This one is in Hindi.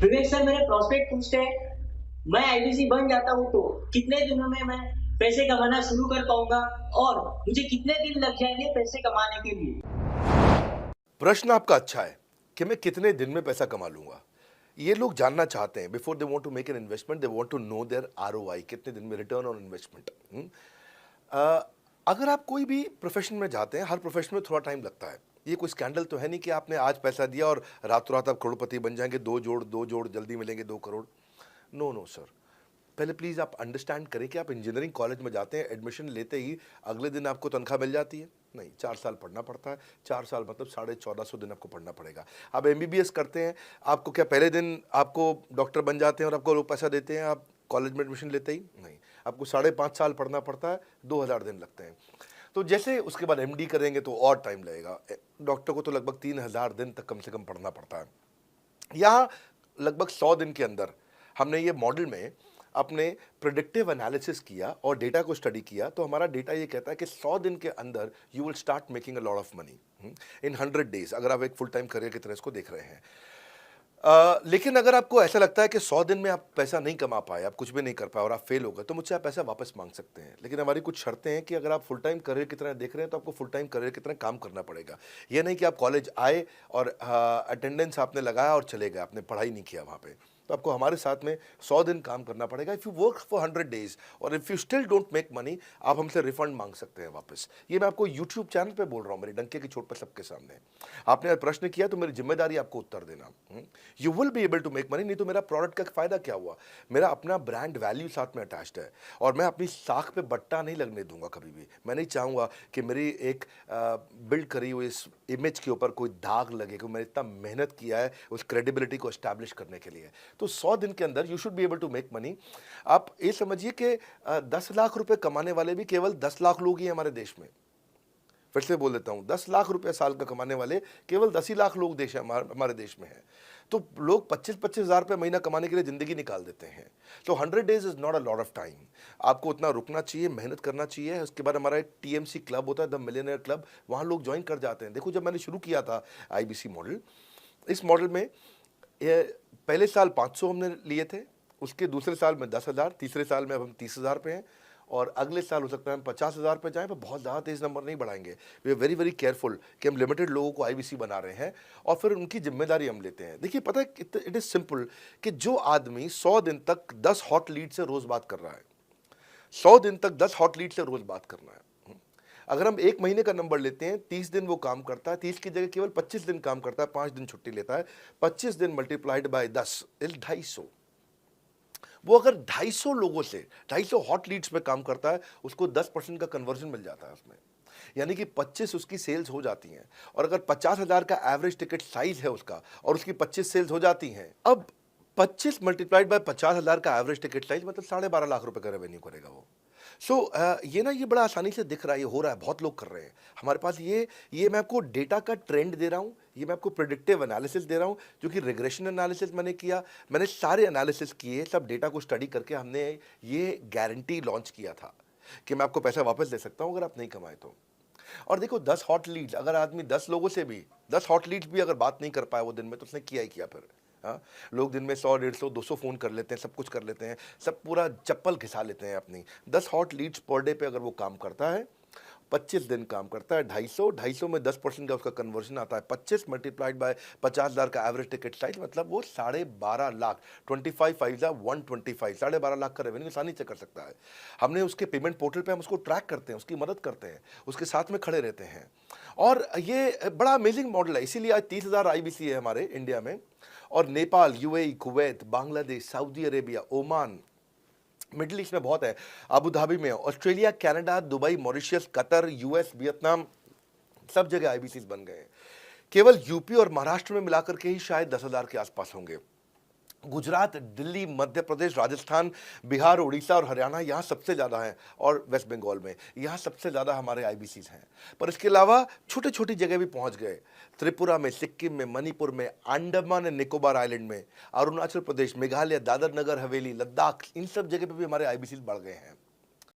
विवेक सर, मेरे प्रॉस्पेक्ट पूछते हैं, मैं आईबीसी बन जाता हूँ तो कितने दिनों में मैं पैसे कमाना शुरू कर पाऊंगा और मुझे कितने दिन लग जाएंगे पैसे कमाने के लिए? प्रश्न आपका अच्छा है कि मैं कितने दिन में पैसा कमा लूंगा। ये लोग जानना चाहते हैं before they want to make an investment, they want to know their ROI, कितने दिन में रिटर्न ऑन इन्वेस्टमेंट। अगर आप कोई भी प्रोफेशन में जाते हैं, हर प्रोफेशन में थोड़ा टाइम लगता है। ये कोई स्कैंडल तो है नहीं कि आपने आज पैसा दिया और रातों रात आप करोड़पति बन जाएंगे, दो जोड़ जल्दी मिलेंगे 2 करोड़। नो नो सर, पहले प्लीज़ आप अंडरस्टैंड करें कि आप इंजीनियरिंग कॉलेज में जाते हैं, एडमिशन लेते ही अगले दिन आपको तनख्वाह मिल जाती है? नहीं, 4 साल पढ़ना पड़ता है। 4 साल मतलब 1450 दिन आपको पढ़ना पड़ेगा। आप एमबीबीएस करते हैं, आपको क्या पहले दिन आपको डॉक्टर बन जाते हैं और आपको लोग पैसा देते हैं आप कॉलेज में एडमिशन लेते ही? नहीं, आपको 5.5 साल पढ़ना पड़ता है, 2000 दिन लगते हैं। तो जैसे उसके बाद एमडी करेंगे तो और टाइम लगेगा। डॉक्टर को तो लगभग 3000 दिन तक कम से कम पढ़ना पड़ता है। यहाँ लगभग 100 दिन के अंदर हमने ये मॉडल में अपने प्रिडिक्टिव एनालिसिस किया और डेटा को स्टडी किया, तो हमारा डेटा ये कहता है कि 100 दिन के अंदर you will start making a lot of money in 100 days, अगर आप एक फुल टाइम करियर की तरह इसको देख रहे हैं। लेकिन अगर आपको ऐसा लगता है कि 100 दिन में आप पैसा नहीं कमा पाए, आप कुछ भी नहीं कर पाए और आप फेल हो गए, तो मुझसे आप पैसा वापस मांग सकते हैं। लेकिन हमारी कुछ शर्तें हैं कि अगर आप फुल टाइम करियर की तरह देख रहे हैं तो आपको फुल टाइम करियर की तरह काम करना पड़ेगा। ये नहीं कि आप कॉलेज आए और अटेंडेंस आपने लगाया और चले गए, आपने पढ़ाई नहीं किया वहाँ पे। तो आपको हमारे साथ में 100 दिन काम करना पड़ेगा। If you work for 100 days और if you still don't make money, आप हमसे रिफंड मांग सकते हैं वापस। ये मैं आपको यूट्यूब चैनल पे बोल रहा हूँ, मेरे डंके की चोट पर सबके सामने। आपने प्रश्न किया तो मेरी जिम्मेदारी आपको उत्तर देना। You will be able to make money, नहीं तो मेरा प्रोडक्ट का फायदा क्या हुआ? मेरा अपना ब्रांड वैल्यू साथ में अटैच्ड है और मैं अपनी साख पे बट्टा नहीं लगने दूंगा कभी भी। मैं नहीं चाहूंगा कि मेरी एक बिल्ड करी हुई इस इमेज के ऊपर कोई दाग लगे, क्योंकि मैंने इतना मेहनत किया है उस क्रेडिबिलिटी को एस्टैब्लिश करने के लिए। तो 100 दिन के अंदर you should be able to make money. आप ये समझिए कि 10 लाख रुपए कमाने वाले भी केवल 10 लाख लोग ही हैं हमारे देश में। फिर से बोल देता हूँ, 10 लाख रुपए साल का कमाने वाले केवल 10 ही लाख लोग देश हमारे देश में हैं। तो लोग 25-25 हज़ार रुपये महीना कमाने के लिए ज़िंदगी निकाल देते हैं। तो 100 days is not a lot of time. आपको उतना रुकना चाहिए, मेहनत करना चाहिए। उसके बाद हमारा एक टीएमसी क्लब होता है, द मिलियनेयर क्लब, वहाँ लोग ज्वाइन कर जाते हैं। देखो, जब मैंने शुरू किया था आईबीसी मॉडल, इस मॉडल में ये पहले साल 500 हमने लिए थे, उसके दूसरे साल में 10,000, तीसरे साल में अब हम 30,000 पे हैं और अगले साल हो सकता है हम 50,000 पे जाएं, पर बहुत ज़्यादा तेज़ नंबर नहीं बढ़ाएंगे। We are very very careful कि हम लिमिटेड लोगों को आईबीसी बना रहे हैं और फिर उनकी जिम्मेदारी हम लेते हैं। देखिए, पता है इट इज़ सिंपल कि जो आदमी 100 दिन तक 10 हॉट लीड से रोज़ बात कर रहा है, 100 दिन तक 10 हॉट लीड से रोज़ बात करना है। अगर हम 1 महीने का नंबर लेते हैं, 30 दिन वो काम करता है, 30 की जगह केवल 25 दिन काम करता है, 5 दिन छुट्टी लेता है, 25 दिन मल्टीप्लाइड बाय 10 इज 250। वो अगर 250 लोगों से 250 हॉट लीड्स पे काम करता है, उसको 10% का कन्वर्जन मिल जाता है उसमें, यानी कि 25 उसकी सेल्स हो जाती हैं। और अगर 50,000 का एवरेज टिकट साइज है उसका और उसकी 25 सेल्स हो जाती हैं, अब 25 मल्टीप्लाइड बाय 50,000 का एवरेज टिकट साइज मतलब 12.5 लाख रुपए का रेवेन्यू करेगा वो। ये ना, ये बड़ा आसानी से दिख रहा है, ये हो रहा है, बहुत लोग कर रहे हैं हमारे पास। ये मैं आपको डेटा का ट्रेंड दे रहा हूँ, ये मैं आपको प्रिडिक्टिव एनालिसिस दे रहा हूँ, जो कि रिग्रेशन एनालिसिस मैंने किया। मैंने सारे एनालिसिस किए, सब डेटा को स्टडी करके हमने ये गारंटी लॉन्च किया था कि मैं आपको पैसा वापस दे सकता हूँ अगर आप नहीं कमाए तो। और देखो, 10 हॉट लीड्स, अगर आदमी 10 लोगों से भी 10 हॉट लीड्स भी अगर बात नहीं कर पाया वो दिन में, तो उसने किया ही किया फिर। हाँ, लोग दिन में 100, 150, 200 फ़ोन कर लेते हैं, सब कुछ कर लेते हैं, सब पूरा चप्पल घिसा लेते हैं अपनी। 10 हॉट लीड्स पर डे पे अगर वो काम करता है, 25 दिन काम करता है, 250 में 10% का उसका कन्वर्जन आता है, 25 मल्टीप्लाइड बाय 50,000 का एवरेज टिकट साइज, मतलब वो 12.5 लाख, 25 5 125, 12.5 लाख का रेवेन्यू आसानी से कर सकता है। हमने उसके पेमेंट पोर्टल पे हम उसको ट्रैक करते हैं, उसकी मदद करते हैं, उसके साथ में खड़े रहते हैं। और ये बड़ा अमेजिंग मॉडल है, इसीलिए आज 30,000 आईबीसी है हमारे इंडिया में। और Nepal, UAE, Kuwait, Bangladesh, Saudi Arabia, Oman, middle east में बहुत है, अबू धाबी में, Australia, Canada, Dubai, Mauritius, Qatar, US, Vietnam, सब जगह आईबीसी बन गए हैं। केवल यूपी और महाराष्ट्र में मिलाकर के ही शायद 10,000 के आसपास होंगे। गुजरात, दिल्ली, मध्य प्रदेश, राजस्थान, बिहार, उड़ीसा और हरियाणा, यहाँ सबसे ज़्यादा हैं। और वेस्ट बंगाल में, यहाँ सबसे ज़्यादा हमारे आईबीसीज हैं। पर इसके अलावा छोटी छोटी जगह भी पहुँच गए, त्रिपुरा में, सिक्किम में, मणिपुर में, अंडमान एंड निकोबार आइलैंड में, अरुणाचल प्रदेश, मेघालय, दादर नगर हवेली, लद्दाख, इन सब जगह पे भी हमारे आईबीसीज बढ़ गए हैं।